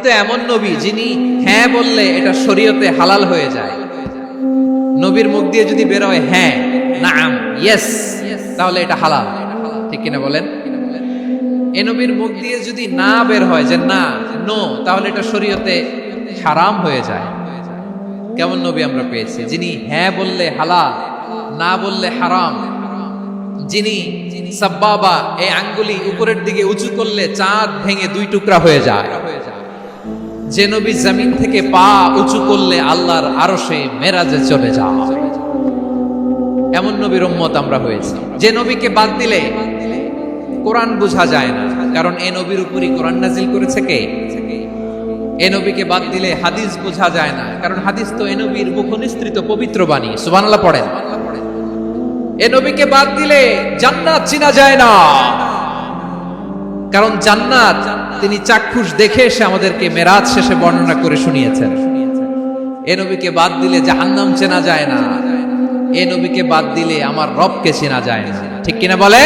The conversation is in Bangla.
তো এমন নবী যিনি হ্যাঁ বললে এটা শরীয়তে হালাল হয়ে যায়। নবীর মুখ দিয়ে যদি বের হয় হ্যাঁ, নাম, ইয়েস, তাহলে এটা হালাল। ঠিক কিনা বলেন? এ নবীর মুখ দিয়ে যদি না বের হয় যে না, নো, তাহলে এটা শরীয়তে হারাম হয়ে যায়। কেমন নবী আমরা পেয়েছি, যিনি হ্যাঁ বললে হালাল, না বললে হারাম, যিনি সাব্বাবা এই আঙ্গুলি উপরের দিকে উঁচু করলে চাঁদ ভেঙে 2 টুকরা হয়ে যায়, যে নবী জমিন থেকে পা উঁচু করলে আল্লাহর আরশে মেরাজে চলে যায়, এমন নবীর উম্মত আমরা হয়েছি। যে নবীকে বাদ দিলে কোরআন বোঝা যায় না, কারণ এই নবীর উপরই কোরআন নাজিল করেছে কে? এ নবীকে বাদ দিলে হাদিস বোঝা যায় না, কারণ হাদিস তো এ নবীর মুখনিসৃত পবিত্র বাণী। সুবহানাল্লাহ পড়েন। এ নবীকে বাদ দিলে জান্নাত চিনা যায় না, কারণ জান্নাত তিনি চাক্ষুষ দেখে এসে আমাদেরকে মেরাজ শেষে বর্ণনা করে শুনিয়েছেন। এ নবীকে বাদ দিলে জাহান্নাম চেনা যায় না, এ নবীকে বাদ দিলে আমার রবকে চেনা যায় না। ঠিক কিনা বলে?